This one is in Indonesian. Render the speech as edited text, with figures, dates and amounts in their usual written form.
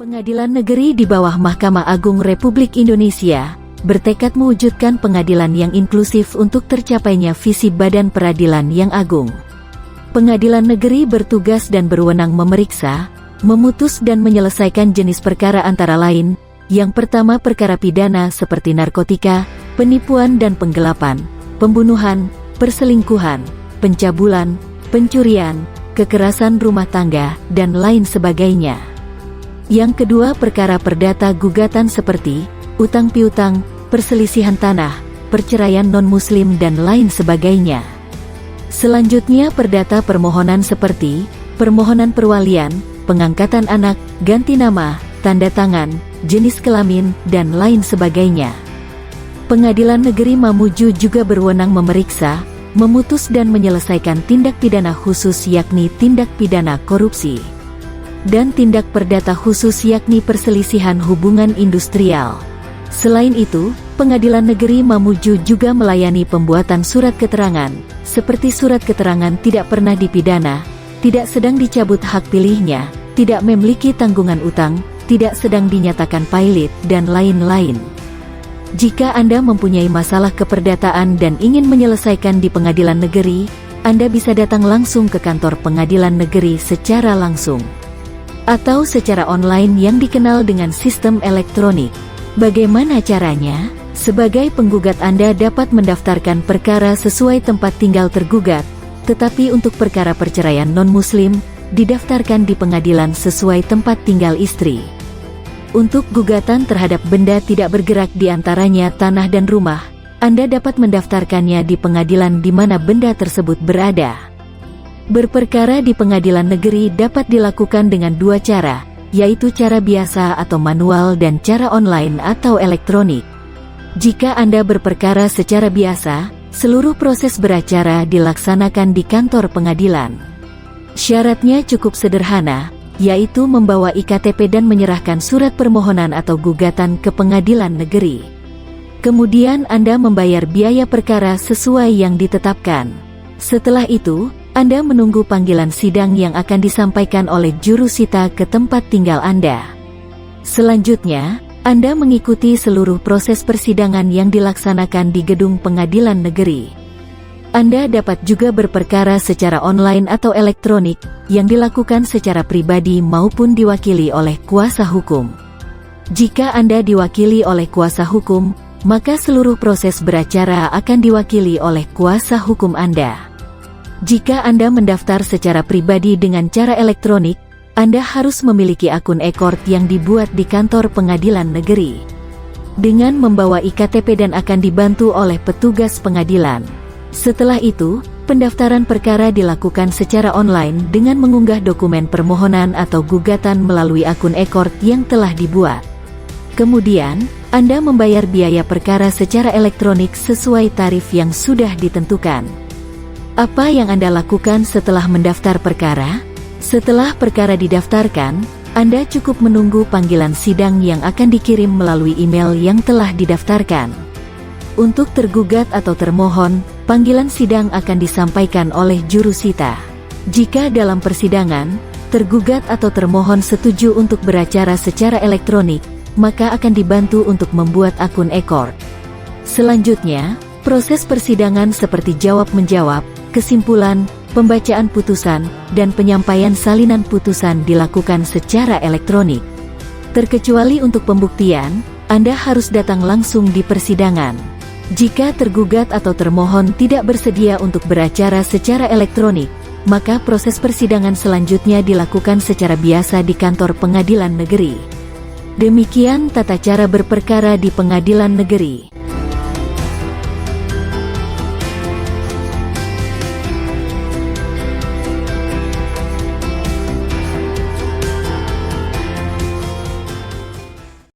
Pengadilan Negeri di bawah Mahkamah Agung Republik Indonesia bertekad mewujudkan pengadilan yang inklusif untuk tercapainya visi Badan Peradilan yang Agung. Pengadilan Negeri bertugas dan berwenang memeriksa, memutus dan menyelesaikan jenis perkara antara lain, yang pertama perkara pidana seperti narkotika, penipuan dan penggelapan, pembunuhan, perselingkuhan, pencabulan, pencurian, kekerasan rumah tangga, dan lain sebagainya. Yang kedua perkara perdata gugatan seperti utang piutang, perselisihan tanah, perceraian non-muslim dan lain sebagainya. Selanjutnya perdata permohonan seperti permohonan perwalian, pengangkatan anak, ganti nama, tanda tangan, jenis kelamin, dan lain sebagainya. Pengadilan Negeri Mamuju juga berwenang memeriksa, memutus dan menyelesaikan tindak pidana khusus yakni tindak pidana korupsi dan tindak perdata khusus yakni perselisihan hubungan industrial. Selain itu, Pengadilan Negeri Mamuju juga melayani pembuatan surat keterangan, seperti surat keterangan tidak pernah dipidana, tidak sedang dicabut hak pilihnya, tidak memiliki tanggungan utang, tidak sedang dinyatakan pailit, dan lain-lain. Jika Anda mempunyai masalah keperdataan dan ingin menyelesaikan di Pengadilan Negeri, Anda bisa datang langsung ke kantor Pengadilan Negeri secara langsung atau secara online yang dikenal dengan sistem elektronik. Bagaimana caranya? Sebagai penggugat Anda dapat mendaftarkan perkara sesuai tempat tinggal tergugat, tetapi untuk perkara perceraian non-muslim, didaftarkan di pengadilan sesuai tempat tinggal istri. Untuk gugatan terhadap benda tidak bergerak di antaranya tanah dan rumah, Anda dapat mendaftarkannya di pengadilan di mana benda tersebut berada. Berperkara di Pengadilan Negeri dapat dilakukan dengan dua cara, yaitu cara biasa atau manual dan cara online atau elektronik. Jika Anda berperkara secara biasa, seluruh proses beracara dilaksanakan di kantor pengadilan. Syaratnya cukup sederhana, yaitu membawa IKTP dan menyerahkan surat permohonan atau gugatan ke Pengadilan Negeri. Kemudian Anda membayar biaya perkara sesuai yang ditetapkan. Setelah itu, Anda menunggu panggilan sidang yang akan disampaikan oleh jurusita ke tempat tinggal Anda. Selanjutnya, Anda mengikuti seluruh proses persidangan yang dilaksanakan di gedung Pengadilan Negeri. Anda dapat juga berperkara secara online atau elektronik, yang dilakukan secara pribadi maupun diwakili oleh kuasa hukum. Jika Anda diwakili oleh kuasa hukum, maka seluruh proses beracara akan diwakili oleh kuasa hukum Anda. Jika Anda mendaftar secara pribadi dengan cara elektronik, Anda harus memiliki akun e-court yang dibuat di kantor Pengadilan Negeri dengan membawa IKTP dan akan dibantu oleh petugas pengadilan. Setelah itu, pendaftaran perkara dilakukan secara online dengan mengunggah dokumen permohonan atau gugatan melalui akun e-court yang telah dibuat. Kemudian, Anda membayar biaya perkara secara elektronik sesuai tarif yang sudah ditentukan. Apa yang Anda lakukan setelah mendaftar perkara? Setelah perkara didaftarkan, Anda cukup menunggu panggilan sidang yang akan dikirim melalui email yang telah didaftarkan. Untuk tergugat atau termohon, panggilan sidang akan disampaikan oleh jurusita. Jika dalam persidangan, tergugat atau termohon setuju untuk beracara secara elektronik, maka akan dibantu untuk membuat akun e-court. Selanjutnya, proses persidangan seperti jawab-menjawab, kesimpulan, pembacaan putusan, dan penyampaian salinan putusan dilakukan secara elektronik. Terkecuali untuk pembuktian, Anda harus datang langsung di persidangan. Jika tergugat atau termohon tidak bersedia untuk beracara secara elektronik, maka proses persidangan selanjutnya dilakukan secara biasa di kantor Pengadilan Negeri. Demikian tata cara berperkara di Pengadilan Negeri.